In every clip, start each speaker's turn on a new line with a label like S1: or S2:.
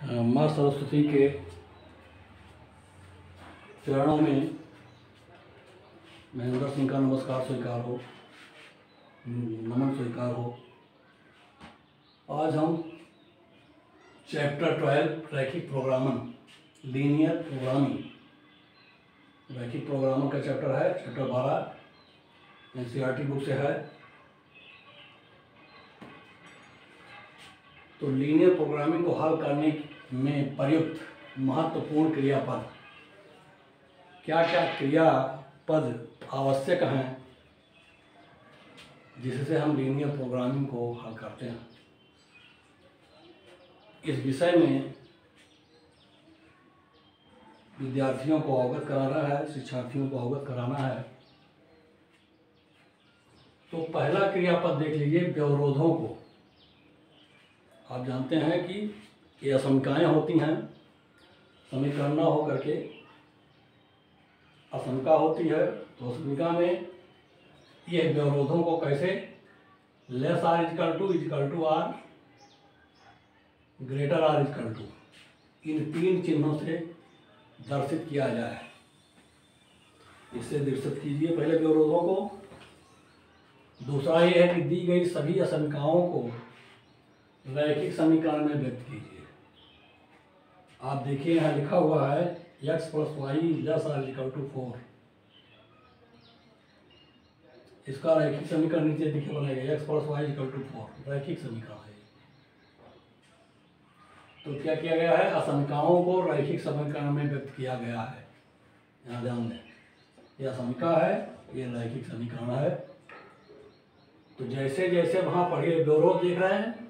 S1: माँ सरस्वती के चरणों में महेंद्र सिंह का नमस्कार स्वीकार हो, नमन स्वीकार हो। आज हम चैप्टर 12 रैखिक प्रोग्रामन, लीनियर प्रोग्रामिंग, रैखिक प्रोग्रामन का चैप्टर है। चैप्टर 12 एनसीईआरटी बुक से है। तो लीनियर प्रोग्रामिंग को हल करने में प्रयुक्त महत्वपूर्ण क्रियापद, क्या क्या क्रियापद आवश्यक हैं जिससे हम लीनियर प्रोग्रामिंग को हल करते हैं। इस विषय में विद्यार्थियों को अवगत कराना है, शिक्षार्थियों को अवगत कराना है। तो पहला क्रियापद देख लीजिए, व्यवरोधों को। आप जानते हैं कि ये असंख्याएँ होती हैं, समीकरण न हो करके असंख्या होती है। तो असंख्या में ये व्यवरोधों को कैसे less or equal to or, greater or equal to, इन तीन चिन्हों से दर्शित किया जाए। इससे दर्शित कीजिए पहले व्यवरोधों को। दूसरा ये है कि दी गई सभी असंख्याओं को रैखिक समीकरण में व्यक्त कीजिए। आप देखिए यहाँ लिखा हुआ है x + y ≤ 4। इसका रैखिक समीकरण नीचे लिखे बनेगा x + y = 4, रैखिक समीकरण है। तो क्या किया गया है, असंख्याओं को रैखिक समीकरण में व्यक्त किया गया है। यहाँ ध्यान दें, यह असंख्या है, ये रैखिक समीकरण है। तो जैसे जैसे वहाँ पढ़िए व्यवरोध देख रहे हैं,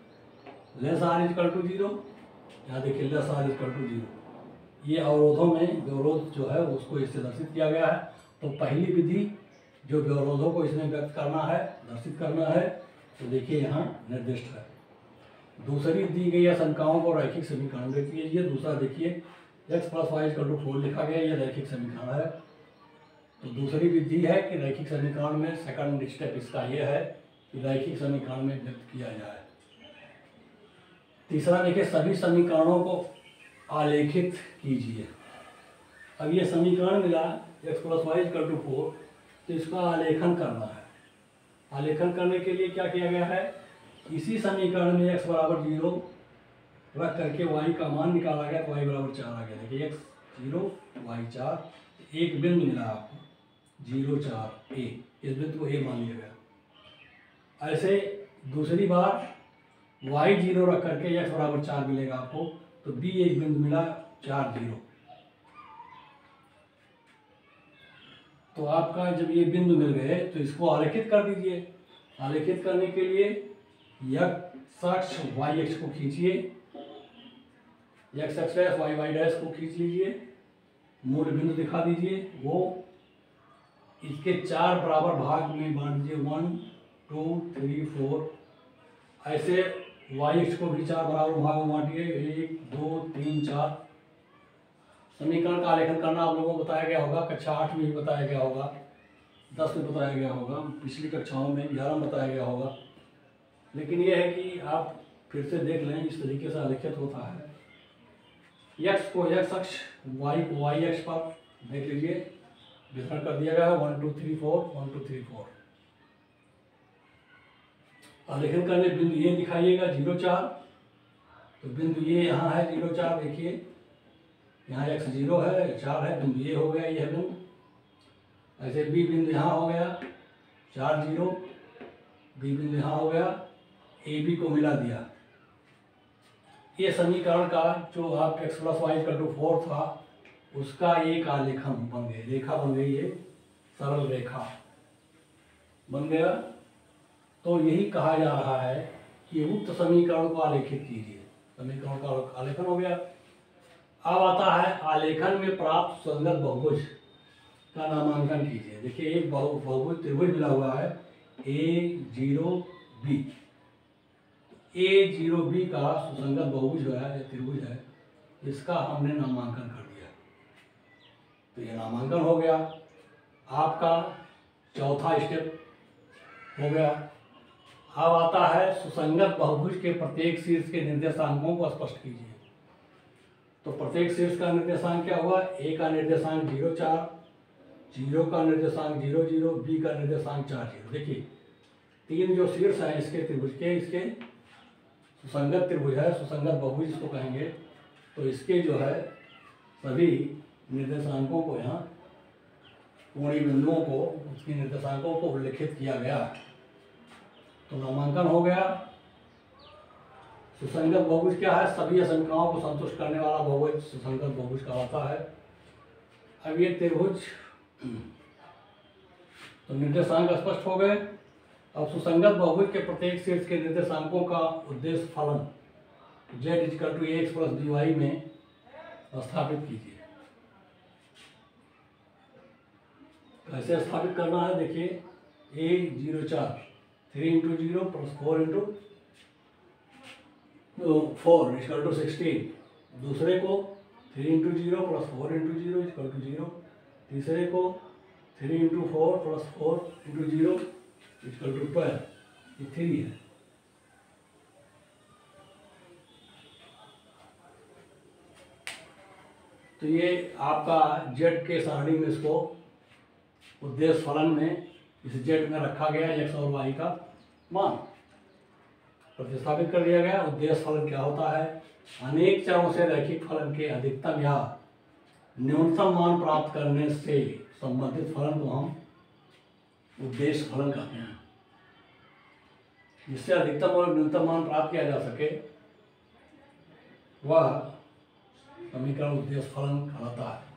S1: लेस आर इक्वल टू 0, यहाँ देखिए लेस आर इक्वल टू 0। ये अवरोधों में व्यवरोध जो है उसको इससे दर्शित किया गया है। तो पहली विधि जो व्यवरोधों को इसमें व्यक्त करना है, दर्शित करना है, तो देखिए यहाँ निर्दिष्ट है। दूसरी दी गई असंख्याओं को रैखिक समीकरण में व्यक्त कीजिए। दूसरा देखिए x + y = 4 लिखा गया, ये रैखिक समीकरण है। तो दूसरी विधि है कि रैखिक समीकरण में सेकंड स्टेप इसका ये है कि रैखिक समीकरण में व्यक्त किया जाए। तीसरा देखिए, सभी समीकरणों को आलेखित कीजिए। अब ये समीकरण मिला x + y = 4, तो इसका आलेखन करना है। आलेखन करने के लिए क्या किया गया है, इसी समीकरण में x = 0 रख करके y का मान निकाला गया, तो y = 4 आ गया। देखिए x 0 y 4, एक बिंदु मिला आपको 0 4 a, इस बिंदु को a मान लिया गया। ऐसे दूसरी बार y 0 रख करके x = 4 मिलेगा आपको, तो b एक बिंदु मिला 4 0। तो आपका जब ये बिंदु मिल गए तो इसको आलेखित कर दीजिए। आलेखित करने के लिए x अक्ष y अक्ष को खींचिए, x अक्ष y y डैश को खींच लीजिए, मूल बिंदु दिखा दीजिए। वो इसके 4 बराबर भाग में बांट दीजिए, 1 2 3 4। ऐसे y अक्ष को भी 4 बराबर भाग में बांटिए, 1 2 3 4। समीकरण का आलेखन करना आप लोगों को बताया गया होगा, कक्षा 8 में भी बताया गया होगा, 10 में बताया गया होगा, पिछली कक्षाओं में 11 में बताया गया होगा। लेकिन यह है कि आप फिर से देख लें, इस तरीके से आलेखित होता है। x को x अक्ष, y को y अक्ष पर देख लीजिए, वितरण कर दिया गया है 1 2 3 4, 1 2 3 4। आलेखन करने बिंदु ये दिखाइएगा 0 4, तो बिंदु ये यहाँ है 0 4। देखिए यहाँ x 0 है, 4 है, बिंदु ये हो गया, यह बिंदु। ऐसे b बिंदु यहाँ हो गया 4 0, b बिंदु यहाँ हो गया, a b को मिला दिया। ये समीकरण का जो आप x + y = 4 था, उसका एक आलेखन बन गया, रेखा बन गई, ये सरल रेखा बन गया। तो यही कहा जा रहा है कि उक्त समीकरण को आलेखित कीजिए। समीकरण का आलेखन हो गया। अब आता है आलेखन में प्राप्त सुसंगत बहुभुज का नामांकन कीजिए। देखिए एक बहुभुज त्रिभुज मिला हुआ है A0B। A0B का सुसंगत बहुभुज जो है, त्रिभुज है, इसका हमने नामांकन कर दिया। तो ये नामांकन हो गया, आपका चौथा स्टेप हो गया। अब आता है सुसंगत बहुभुज के प्रत्येक शीर्ष के निर्देशांकों को स्पष्ट कीजिए। तो प्रत्येक शीर्ष का निर्देशांक क्या हुआ, ए का निर्देशांक 0 4, 0 का निर्देशांक 0 0, बी का निर्देशांक 4 0। देखिए 3 जो शीर्ष हैं इसके त्रिभुज के, इसके सुसंगत त्रिभुज है, सुसंगत बहुभुज इसको कहेंगे। तो इसके जो है सभी निर्देशांकों को यहाँ कोणीय बिंदुओं को, उसके निर्देशांकों को उल्लिखित किया गया। तो नामांकन हो गया। सुसंगत बहुभुज क्या है, सभी असंख्याओं को संतुष्ट करने वाला बहुभुज सुसंगत बहुभुज कहलाता है। अब ये त्रिभुज, तो निर्देशांक स्पष्ट हो गए। अब सुसंगत बहुभुज के प्रत्येक शीर्ष के निर्देशांकों का उद्देश्य फलन z = ax + by में स्थापित कीजिए। कैसे स्थापित करना है, देखिए a 0 4, 3 × 0 + 4 × 4 = 16। दूसरे को 3 × 0 + 4 × 0 = 0। तीसरे को 3 × 4 + 4 × 0 = 12। ये 3 है। तो ये आपका z के सारणी में इसको उद्देश्य फलन में इस z में रखा गया x और y का मान प्रतिस्थापित कर दिया गया। उद्देश्य फलन क्या होता है, अनेक चरों से रैखिक फलन के अधिकतम या न्यूनतम मान प्राप्त करने से संबंधित फलन को हम उद्देश्य फलन कहते हैं। जिससे अधिकतम और न्यूनतम मान प्राप्त किया जा सके वह समीकरण उद्देश्य फलन कहलाता है।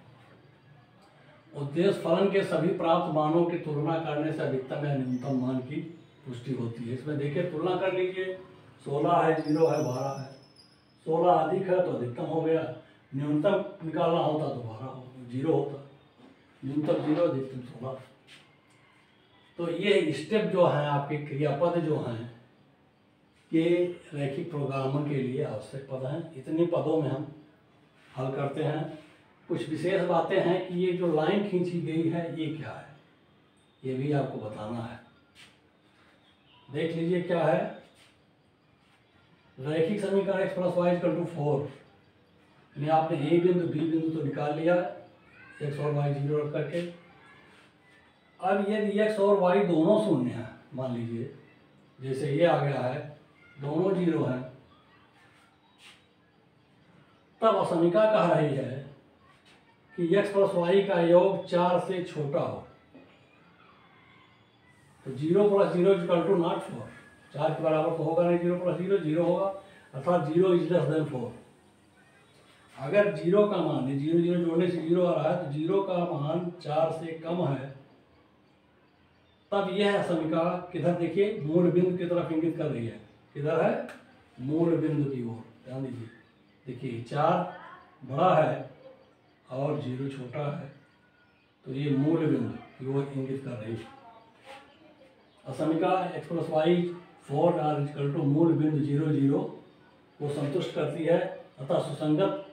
S1: उद्देश्य फलन के सभी प्राप्त मानों की तुलना करने से अधिकतम या न्यूनतम मान की पुष्टि होती है। इसमें देखिए तुलना कर लीजिए, 16 है, 0 है, 12 है। 16 अधिक है तो अधिकतम हो गया, न्यूनतम निकालना होता तो 0 होता, न्यूनतम 0, अधिकतम 16। तो ये स्टेप जो हैं आपके क्रियापद जो हैं ये रैखिक प्रोग्रामर के लिए आवश्यक पद हैं। इतने पदों में हम हल करते हैं। कुछ विशेष बातें हैं कि ये जो लाइन खींची गई है ये क्या है, ये भी आपको बताना है। देख लीजिए क्या है, रैखिक समीकरण x + y = 4। यानी आपने ए बिंदु बी बिंदु तो निकाल लिया x और y 0 रख करके। अब यदि x और y दोनों शून्य हैं, मान लीजिए जैसे ये आ गया है, दोनों 0 हैं, तब असमिका कह रही है कि x + y का योग 4 से छोटा हो। तो 0 + 0 = not 4, 4 के बराबर तो होगा नहीं, 0 + 0 0 होगा, अर्थात 0 > 4। अगर 0 का मान, 0 0 जोड़ने से 0 आ रहा है, तो 0 का मान 4 से कम है, तब यह समीकरण किधर, देखिए मूल बिंदु की तरफ इंगित कर रही है। किधर है, मूल बिंदु की ओर। ध्यान दीजिए, देखिए 4 बड़ा है और 0 छोटा है, तो ये मूल बिंदु की ओर इंगित कर रही है। असमिका x + y 4 = मूल बिंदु 0 0 को संतुष्ट करती है, अतः सुसंगत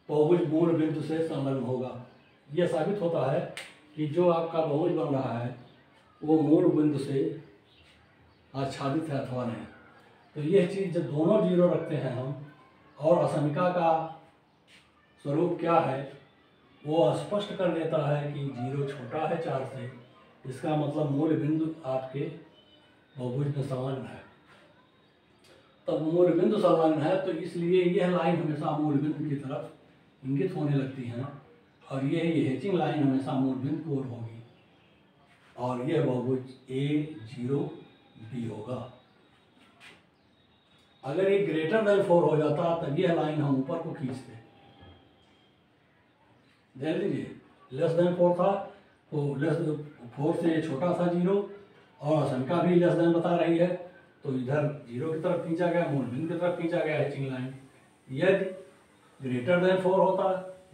S1: बहुभुज मूल बिंदु से संलग्न होगा। यह साबित होता है कि जो आपका बहुभुज बन रहा है वो मूल बिंदु से आच्छादित है अथवा नहीं। तो यह चीज़ जब दोनों 0 रखते हैं हम, और असमिका का स्वरूप क्या है वो स्पष्ट कर देता है कि 0 छोटा है 4 से, इसका मतलब मूल बिंदु आपके बहुभुज में संलग्न है। तब मूल बिंदु संलग्न है तो इसलिए यह लाइन हमेशा मूल बिंदु की तरफ इंगित होने लगती हैं, और ये हैचिंग लाइन हमेशा मूल बिंदु की ओर होगी, और यह बहुभुज A0B होगा। अगर ये > 4 हो जाता तब यह लाइन हम ऊपर को खींचते। ध्यान दीजिए, <4 था तो 4 से छोटा था 0, और असमिका भी <, बता रही है, तो इधर 0 की तरफ खींचा गया, मूल बिंदु की तरफ खींचा गया हैचिंग लाइन। यदि > 4 होता,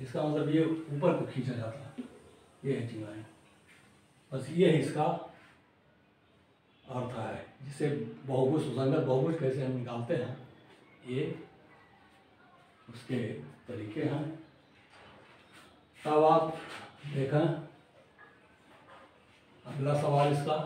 S1: इसका मतलब ये ऊपर को खींचा जाता, ये हैचिंग लाइन। बस ये इसका अर्थ है, जिसे बहुभुज, सुसंगत बहुभुज कैसे हम निकालते हैं, ये उसके तरीके हैं। तब आप देखें अगला सवाल इसका,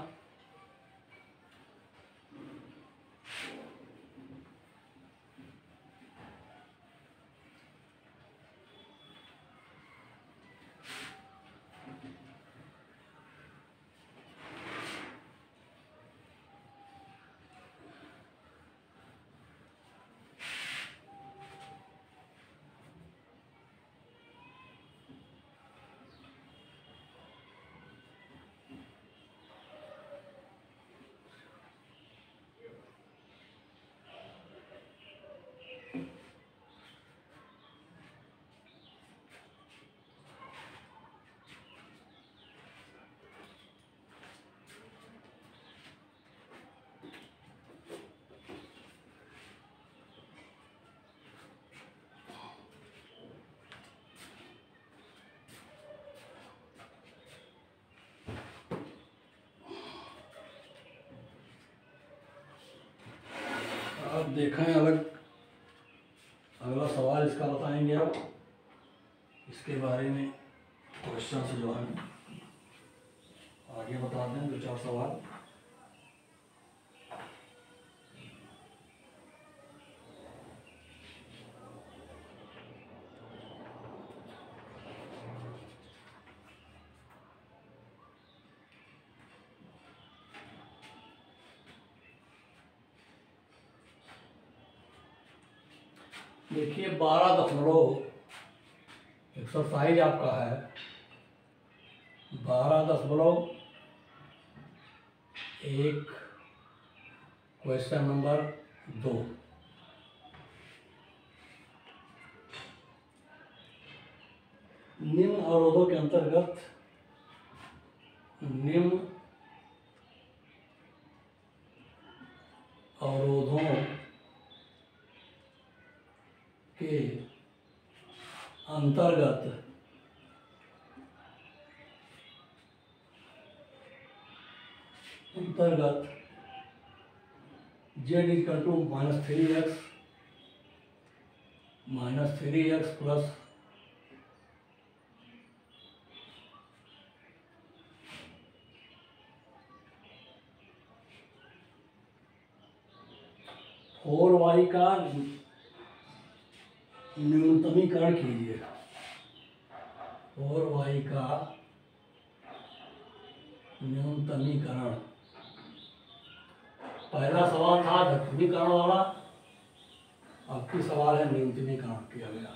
S1: देखें अगला सवाल इसका बताएंगे अब इसके बारे में क्वेश्चन से जो है आगे बता दें 2-4 सवाल। देखिए 12 एक्सरसाइज आपका है 12.1 क्वेश्चन नंबर 2। निम्न अवरोधों के अंतर्गत निम्न अवरोधों के अंतर्गत z equal to -3x plus four y का न्यूनतमीकरण कीजिए। 4y का न्यूनतमीकरण। पहला सवाल था घटनीकरण वाला, अब की सवाल है न्यूनतमीकरण किया गया।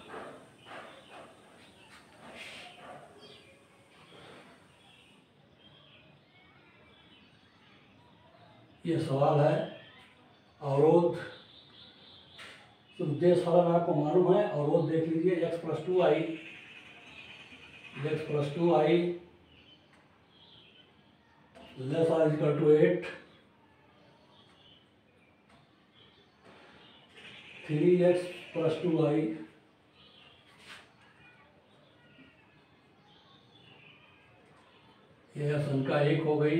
S1: ये सवाल है अवरोध उद्देश्य फलन आपको मालूम है। अवरोध देख लीजिए x + 2i <= 8 3x + 2i यह संख्या 1 हो गई।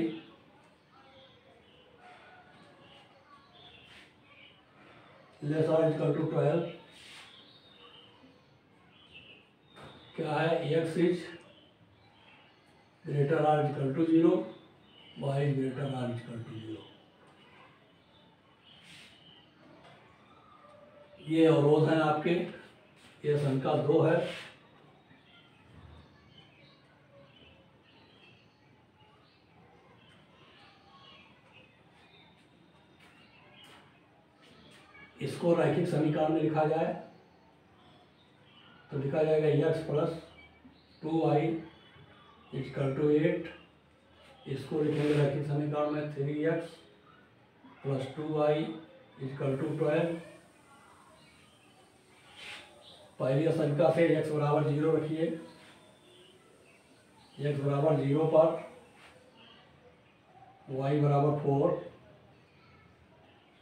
S1: <= 12 क्या है x > 0 y > 0। ये अवरोध हैं आपके, ये संख्या 2 है। इसको रैखिक समीकरण में लिखा जाए तो लिखा जाएगा x + 2i = 8। इसको लिखेंगे रैखिक समीकरण में 3x + 2i = 12। पहली संख्या से x = 0 रखिए। x = 0 पर y = 4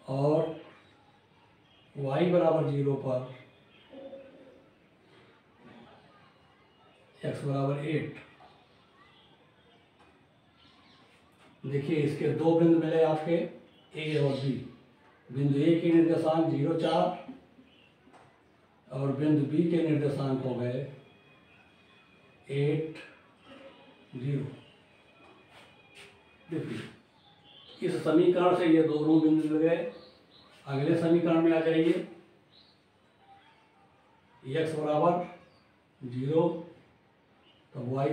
S1: और y = 0 पर x = 8। देखिए इसके दो बिंदु मिले आपके a और b। बिंदु a के निर्देशांक 0, 4 और बिंदु b के निर्देशांक हो गए 8, 0। देखिए इस समीकरण से ये दोनों बिंदु मिल गए। अगले समीकरण में आ जाइए। x = 0 तो y =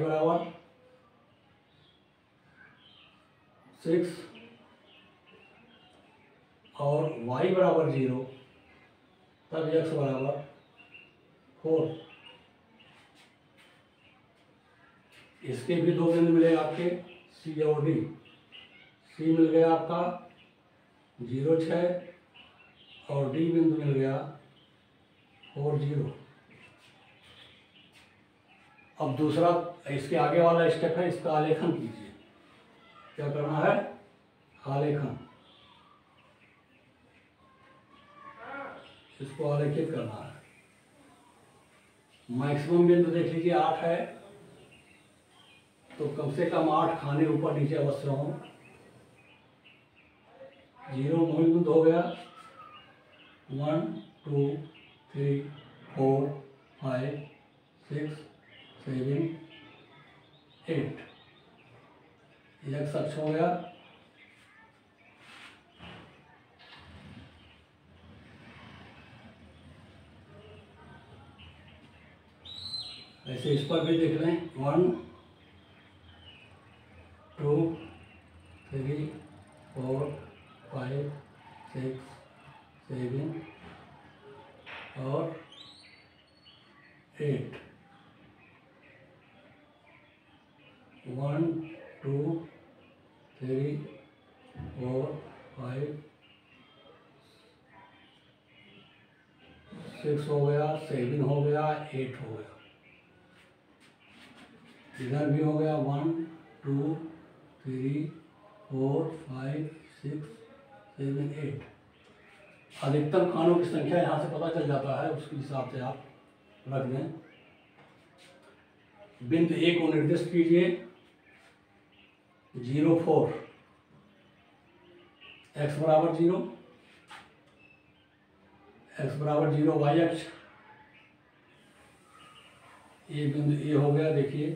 S1: 6 और y = 0 तब x = 4। इसके भी दो बिंदु मिले आपके c और d। c मिल गया आपका 0, 6 और d बिंदु मिल गया 4, 0। अब दूसरा इसके आगे वाला स्टेप है, इसका आलेखन कीजिए। क्या करना है? आलेखन। इसको आलेखित करना है। मैक्सिमम बिंदु देख लीजिए 8 है तो कम से कम 8 खाने ऊपर नीचे अवश्य हों। 0 मूल बिंदु हो गया 1 2 3 4 5 6 7 8 x अक्ष हो गया। ऐसे इस पर भी देख लें 1 2 3 4 5 6 7 और 8 1 2 3 4 5 6 हो गया, 7 हो गया, 8 हो गया। इधर भी हो गया 1 2 3 4 5 6 7 8। अधिकतम खानों की संख्या यहाँ से पता चल जाता है, उसके हिसाब से आप रख दें। बिंदु ए को निर्दिष्ट कीजिए 0 4 x बराबर 0, x बराबर 0 y अक्ष। ये बिंदु ए हो गया, देखिए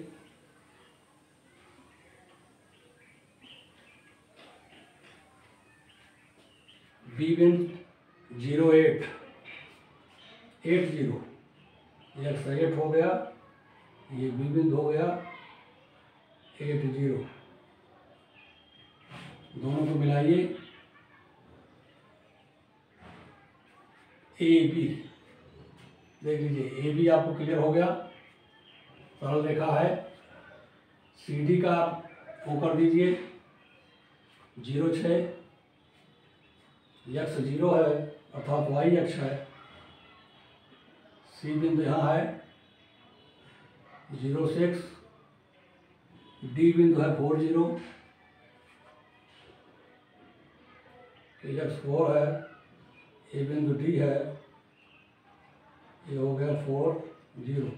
S1: बी बिंदु 0 8 8 0 एक्स 8 हो गया, ये बी बिंदु हो गया 8 0। दोनों को मिलाइए ए बी, देख लीजिए ए बी आपको क्लियर हो गया, सरल रेखा है। सी डी का वो कर दीजिए 0 6, एक्स 0 है अर्थात वाई अक्ष है। सी बिंदु यहाँ है 0 6, डी बिंदु है 4 0, एक्स 4 है, ए बिंदु डी है, ये हो गया 4 0।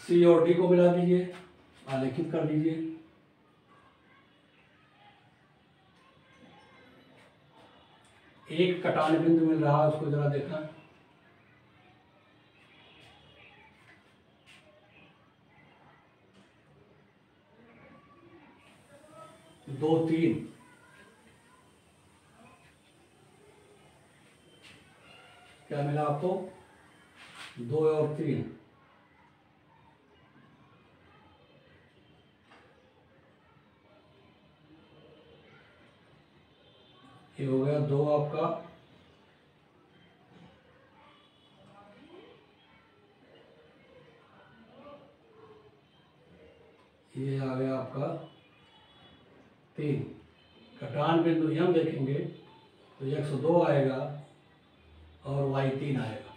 S1: सी और डी को मिला दीजिए, आलेखित कर दीजिए। एक कटान बिंदु मिल रहा है, उसको जरा देखना। दो 3 क्या मिला आपको? 2 और 3, ये हो गया 2 आपका, ये आ गया आपका 3। कटान बिंदु यम देखेंगे तो x 2 आएगा और y 3 आएगा।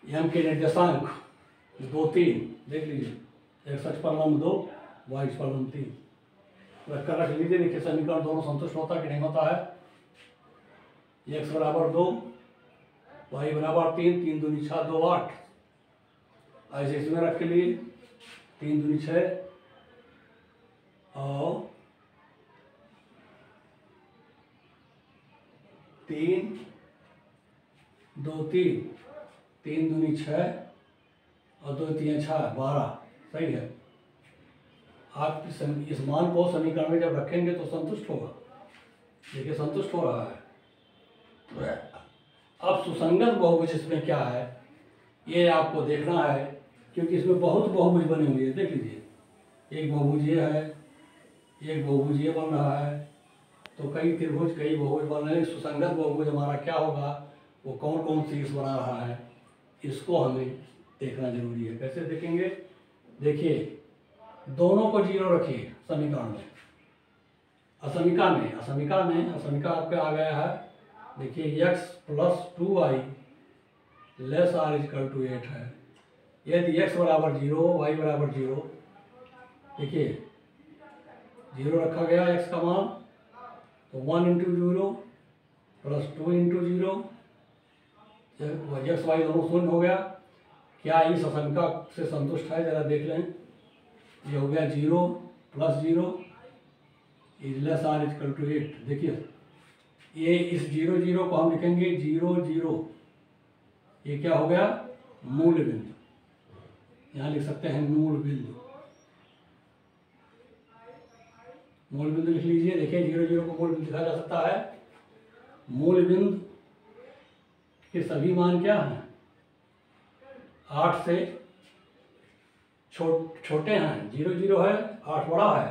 S1: यम के निर्देशांक 2 3 देख लीजिए, x अक्ष पर लंब 2, y अक्ष पर लंब 3 रखकर रख लीजिए। देखिए समीकरण दोनों संतुष्ट होता कि नहीं होता है। x बराबर 2, y बराबर 3, 3 दूनी 6 2 8, ऐसे इसमें रख के लिए 3 दूनी 6 और 3 2 3, 3 दूनी 6 और 2 3 6 12, सही है। आप इस मान को समीकरण में जब रखेंगे तो संतुष्ट होगा। देखिए संतुष्ट हो रहा है। अब सुसंगत बहुभुज इसमें क्या है ये आपको देखना है, क्योंकि इसमें बहुत बहुभुज बने हुए हैं। देख लीजिए एक बहुभुज ये है, एक बहुभुज ये बन रहा है, तो कई त्रिभुज कई बहुभुज बन रहे हैं। सुसंगत बहुभुज हमारा क्या होगा, वो कौन कौन सी इस बना रहा है, इसको हमें देखना जरूरी है। कैसे देखेंगे? देखिए दोनों को 0 रखिए समीकरण में। असमिका आपका आ गया है, देखिए x + 2y लेस r = 8 है। यदि x बराबर 0 y बराबर 0, देखिए 0 रखा गया x का मान, तो 1 × 0 + 2 × 0, x y दोनों शून्य हो गया। क्या इस असमिका से संतुष्ट है? जरा देख लें। ये हो गया 0 plus 0 is less or equal to 8। देखिए ये इस 0 0 को हम लिखेंगे 0 0, ये क्या हो गया मूल बिंदु, यहाँ लिख सकते हैं मूल बिंदु। मूल बिंदु लिख लीजिए। देखिए 0 0 को मूल बिंदु लिखा जा सकता है। मूल बिंदु के सभी मान क्या हैं 8 से छोटे हैं। 0 0 है, 8 बड़ा है।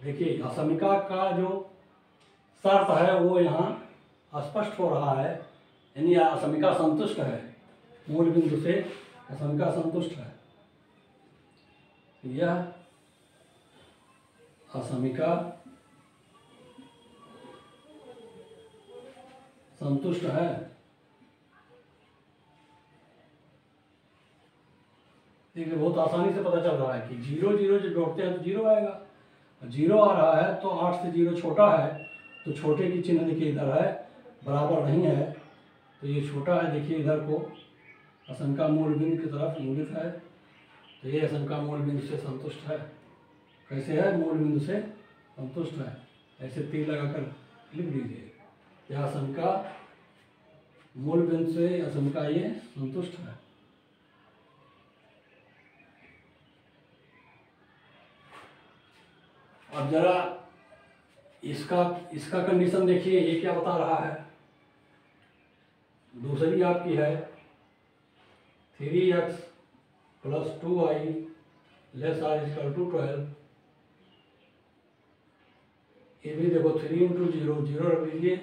S1: देखिए असमिका का जो शर्त है वो यहाँ स्पष्ट हो रहा है, यानी असमिका संतुष्ट है, मूल बिंदु से असमिका संतुष्ट है। यह असमिका संतुष्ट है। देखिए बहुत आसानी से पता चल रहा है कि 0 0 जब जोड़ते हैं तो 0 आएगा। 0 आ रहा है तो 8 से 0 छोटा है, तो छोटे की चिन्ह देखिए इधर है, बराबर नहीं है, तो ये छोटा है। देखिए इधर को असमिका मूल बिंदु की तरफ इंगित है, तो ये असमिका मूल बिंदु से संतुष्ट है। कैसे है, मूल बिंदु से संतुष्ट है। ऐसे तीर लगाकर लिख दीजिए, यह असमिका मूल बिंदु से असमिका ये संतुष्ट है। अब जरा इसका कंडीशन देखिए, ये क्या बता रहा है। दूसरी आपकी है 3x + 2y less or equal to 12। ये भी देखो 3 × 0 0 रख लीजिए,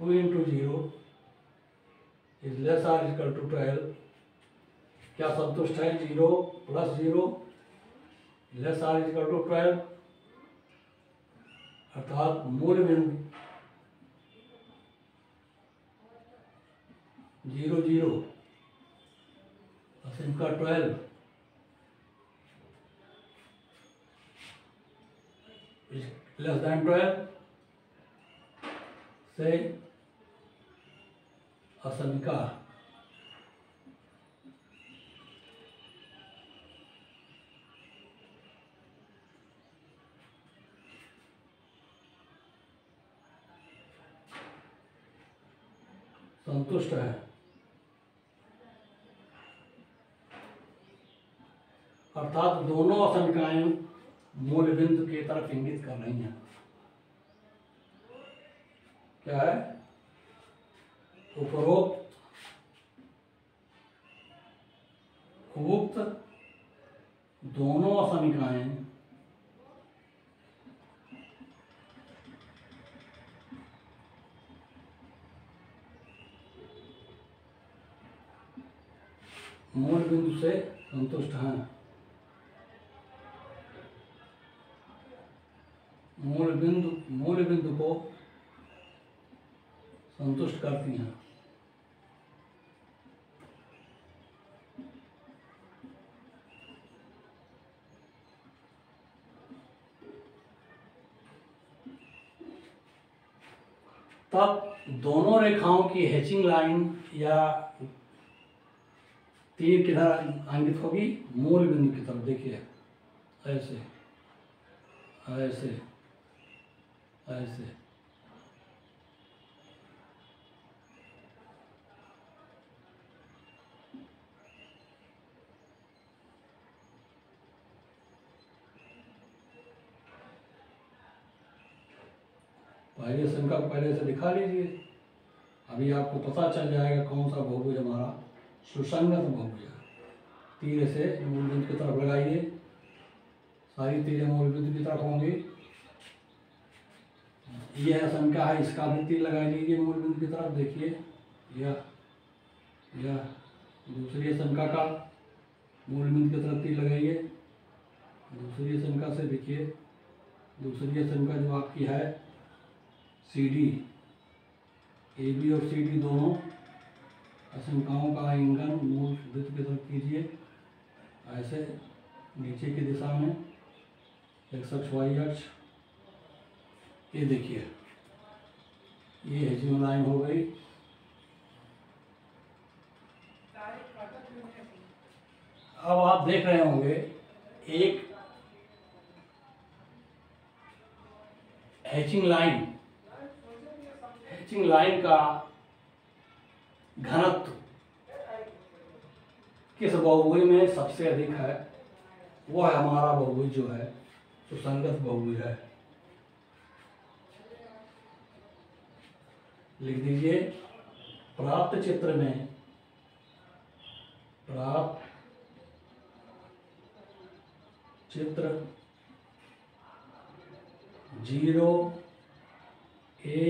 S1: 2 × 0 is less or equal to 12। क्या संतुष्ट है, 0 + 0 लेस आर इक्वल टू 12, अर्थात मूल बिंदु 0 0 असमिका 12 लेस दैन 12 से असमिका संतुष्ट है। अर्थात दोनों असमिकाएं मूल बिंदु की तरफ इंगित कर रही हैं। क्या है, उपरोक्त दोनों असमिकाएं मूल बिंदु से संतुष्ट हैं। मूल बिंदु को संतुष्ट करती हैं। तब दोनों रेखाओं की हैचिंग लाइन या तीर किधर अंकित होगी, मूल बिंदु की तरफ। देखिए ऐसे ऐसे ऐसे। पहले शंका को पहले से दिखा लीजिए, अभी आपको पता चल जाएगा कौन सा बहुभुज हमारा सुसंगत बहुभुज है। तीर से मूल बिंदु की तरफ लगाइए, सारी तीरें मूल बिंदु की तरफ होंगी। यह शंका है, इसका भी तीर लगा लीजिए मूल बिंदु की तरफ। देखिए यह दूसरी शंका का मूल बिंदु की तरफ तीर लगाइए। दूसरी शंका से देखिए, दूसरी शंका जो आपकी है CD, AB और CD दोनों शंकाओं का आलिंगन मूल बिंदु की तरफ कीजिए। ऐसे नीचे की दिशा में x अक्ष y अक्ष। ये देखिए ये हैचिंग लाइन हो गई। अब आप देख रहे होंगे एक हैचिंग लाइन का घनत्व किस बहुभुज में सबसे अधिक है, वो है हमारा बहुभुज जो है सुसंगत बहुभुज है। लिख दीजिए प्राप्त चित्र में 0 A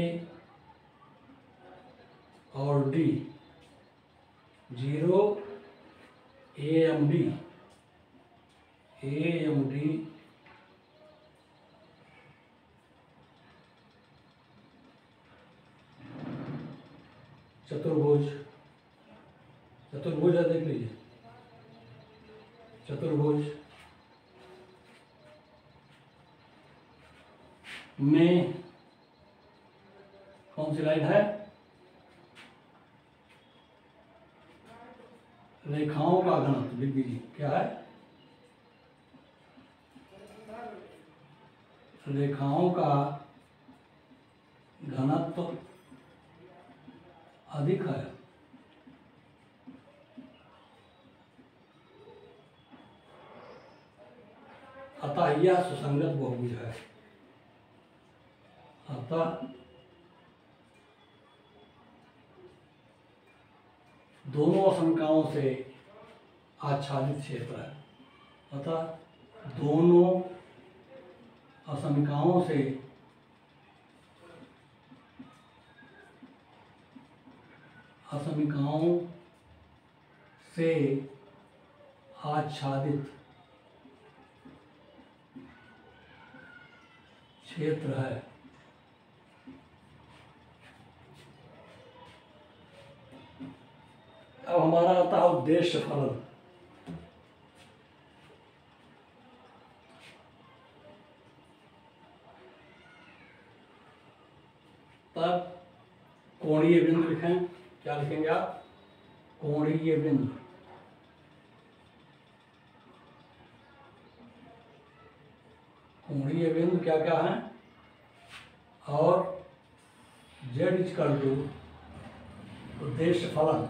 S1: और D, 0 AMD चतुर्भुज है, देख लीजिए चतुर्भुज में कौन सी लाइन है, रेखाओं का घनत्व लिख दीजिए क्या है, रेखाओं का घनत्व अधिक है। अतः यह सुसंगत बहुभुज है। अतः दोनों असंख्याओं से आच्छादित क्षेत्र है। अतः दोनों असंख्याओं से आच्छादित क्षेत्र है। अब हमारा आता है उद्देश्य फलन। तब कोणीय बिंदु लिखें, क्या लिखेंगे आप, कोणीय बिंदु। कोणीय बिंदु क्या क्या है, और z इक्वल टू उद्देश्य फलन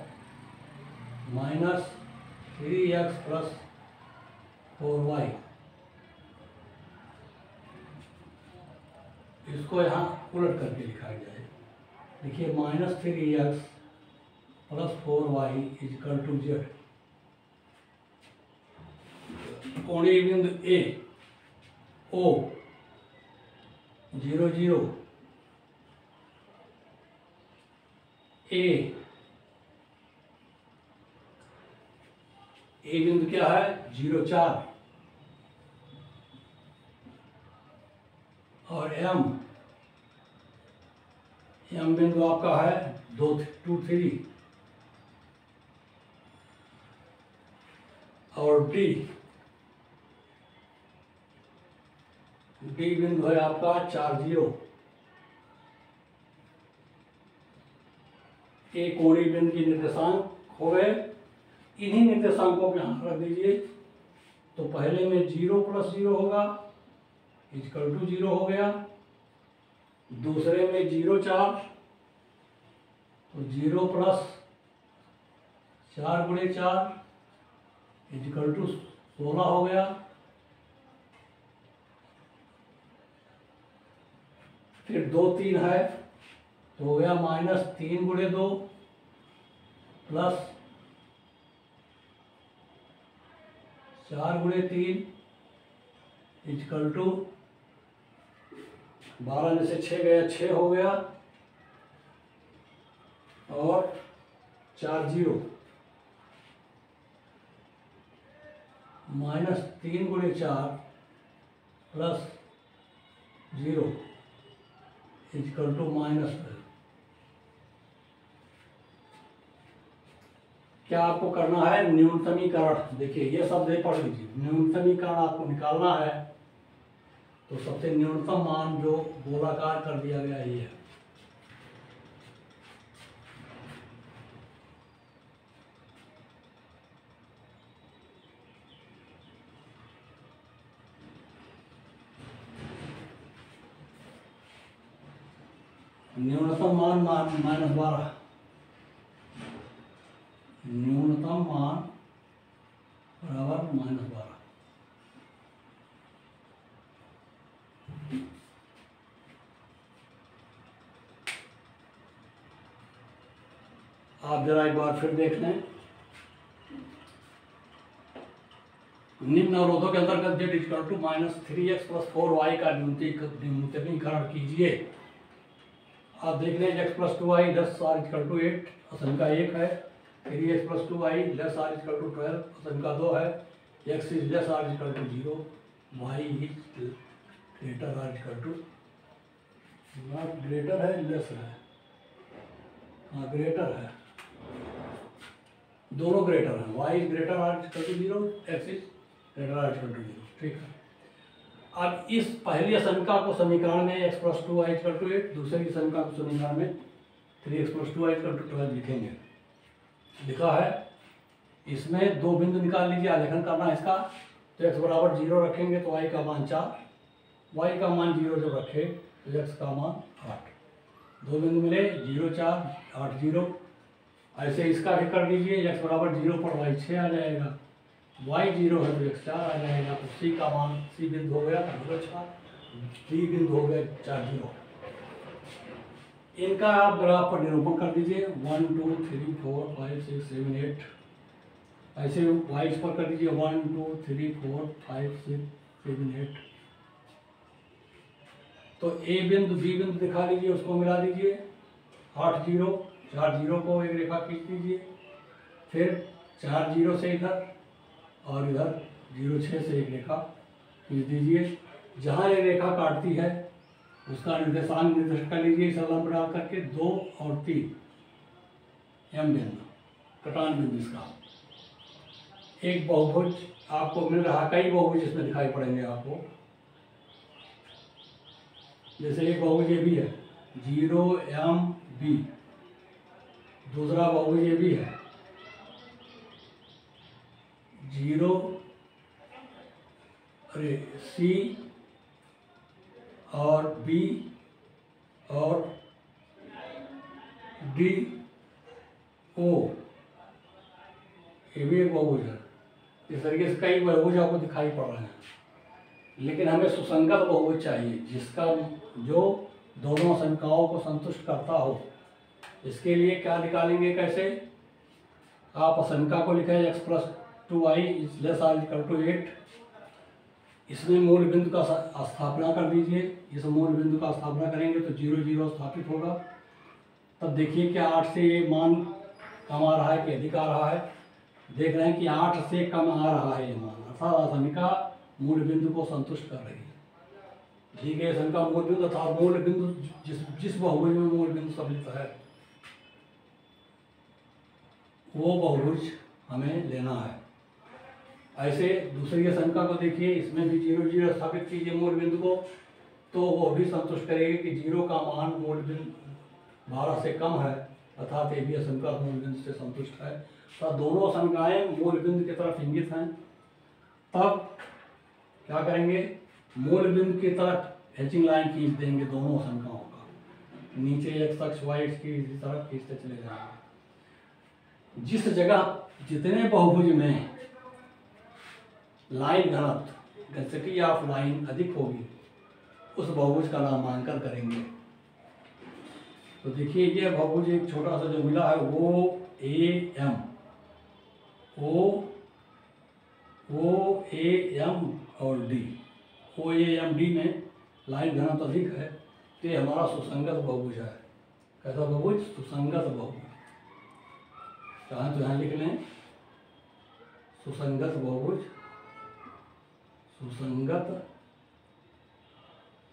S1: -3x + 4y। इसको यहाँ उलट करके लिखा जाए, देखिए -3x + 4y = z। कोणीय बिंदु A O 0 0 A बिंदु क्या है 0 4 और M बिंदु आपका है 2 2 3 और D बिंदु है आपका 4 0। ये कोणीय बिंदु के निर्देशांक हो गए। इन्हीं निर्देशांकों को यहाँ रख दीजिए। तो पहले में 0 + 0 होगा = 0 हो गया। दूसरे में 0 4 तो 0 + 4 × 4 = 16 हो गया। फिर 2 3 है तो हो गया -3 × 2 + 4 × 3 = 12 में से 6 गया 6 हो गया और 4 0 -3 × 4 + 0 = -12। क्या आपको करना है, न्यूनतमीकरण। देखिए ये शब्द पढ़ लीजिए, न्यूनतमीकरण आपको निकालना है। तो सबसे न्यूनतम मान जो गोलाकार कर दिया गया ये है। न्यूनतम मान -12, न्यूनतम मान बराबर -12। आप जरा एक बार फिर देख लें। निम्न अवरोधों के अंतर्गत z equal to -3x + 4y का न्यूनतमीकरण कीजिए। आप देख लें x + 2y ≤ r = 8 आशंका 1 है, 3x + 2y ≤ r = 12 आशंका 2 है, x ≤ r = 0, y > r = not greater है, लेस है, हाँ ग्रेटर है, दोनों ग्रेटर हैं, y > r = 0, x > r = 0। ठीक है। अब इस पहली आशंका को समीकरण में x + 2y = 8, दूसरी आशंका को समीकरण में 3x + 2y = 12 लिखेंगे। लिखा है, इसमें दो बिंदु निकाल लीजिए, आलेखन करना है इसका। तो x बराबर 0 रखेंगे तो y का मान 4, y का मान 0 जब रखे तो x का मान 8। दो बिंदु मिले, 0 4 8 0। ऐसे इसका भी कर लीजिए, x बराबर 0 पर y 6 आ जाएगा, y 0 है तो x 4 आ जाएगा। तो c का मान, c बिंदु हो गया 0 4, d बिंदु हो गया 4 0। इनका आप ग्राफ पर निरूपण कर दीजिए, 1 2 3 4 5 6 7 8। ऐसे y पर कर दीजिए 1 2 3 4 5 6 7 8। तो a बिंदु b बिंदु दिखा लीजिए, उसको मिला दीजिए, 8 0 4 0 को एक रेखा खींच दीजिए, फिर 4 0 से इधर और इधर 0 6 से एक रेखा खींच दीजिए। जहाँ ये रेखा काटती है उसका निर्देशांक निर्दिष्ट कर लीजिए इस लंब डाल करके, 2 और 3 m बिंदु, कटान बिंदु इसका। एक बहुभुज आपको मिल रहा, कई बहुभुज इसमें दिखाई पड़ेंगे आपको। जैसे एक बहुभुज ये भी है 0MB, दूसरा बहुभुज ये भी है 0 C और B और D O, ये भी एक बहुभुज है। इस तरीके से कई बहुभुज आपको दिखाई पड़ रहे हैं, लेकिन हमें सुसंगत बहुभुज चाहिए जिसका जो दोनों आशंकाओं को संतुष्ट करता हो। इसके लिए क्या निकालेंगे, कैसे? आप आशंका को लिखें x + 2y > r = 8। इसमें मूल बिंदु का स्थापना कर दीजिए। इस मूल बिंदु का स्थापना करेंगे तो 0 0 स्थापित होगा। तब देखिए क्या 8 से ये मान कम आ रहा है कि अधिक आ रहा है। देख रहे हैं कि 8 से कम आ रहा है ये मान, अर्थात आशंका मूल बिंदु को संतुष्ट कर रही है। ठीक है, आशंका मूल बिंदु अर्थात मूल बिंदु जिस बहुभुज में मूल बिंदु सम्मिलित है वो बहुभुज हमें लेना है। ऐसे दूसरी आशंका को देखिए, इसमें भी 0 0 स्थापित कीजिए मूल बिंदु को, तो वो भी संतुष्ट करेगी कि 0 का मान मूल बिंदु 12 से कम है, अर्थात ये भी आशंका मूल बिंदु से संतुष्ट है। तो दोनों आशंकाएं मूल बिंदु की तरफ इंगित हैं। तब क्या करेंगे, मूल बिंदु की तरफ हैचिंग लाइन खींच देंगे दोनों आशंकाओं का, नीचे x अक्ष y अक्ष की इसी तरफ खींचते चले जाएंगे। जिस जगह जितने बहुभुज में लाइन घनत्व डेंसिटी ऑफ लाइन अधिक होगी उस बहुभुज का नामांकन करेंगे। तो देखिए ये बहुभुज एक छोटा सा जो मिला है वो OAM और D, OAMD में लाइन घनत्व अधिक है, तो ये हमारा सुसंगत बहुभुज है। कैसा बहुभुज? सुसंगत बहुभुज। चाहे तो यहाँ लिख लें सुसंगत बहुभुज, सुसंगत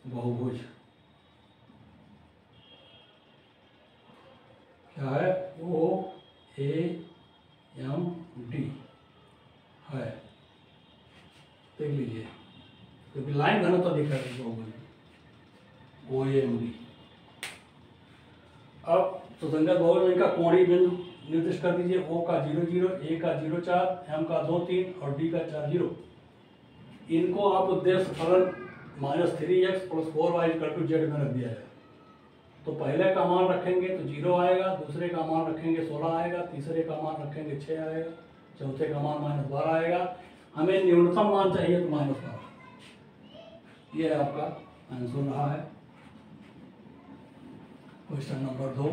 S1: बहुभुज क्या है? OAMD है, देख लीजिए, क्योंकि लाइन घनत्व दिख रहा है बहुभुज OAMD। अब सुसंगत बहुभुज में इनका कोणीय बिंदु निर्दिष्ट कर दीजिए, O का 0 0, A का 0 4, M का 2 3 और D का 4 0। इनको आप उद्देश्य फलन -3x + 4y = z में रख दिया जाए। तो पहले का मान रखेंगे तो 0 आएगा, दूसरे का मान रखेंगे 16 आएगा, तीसरे का मान रखेंगे 6 आएगा, चौथे का मान -12 आएगा। हमें न्यूनतम मान चाहिए तो -12। ये आपका आंसर रहा है क्वेश्चन नंबर 2।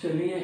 S1: चलिए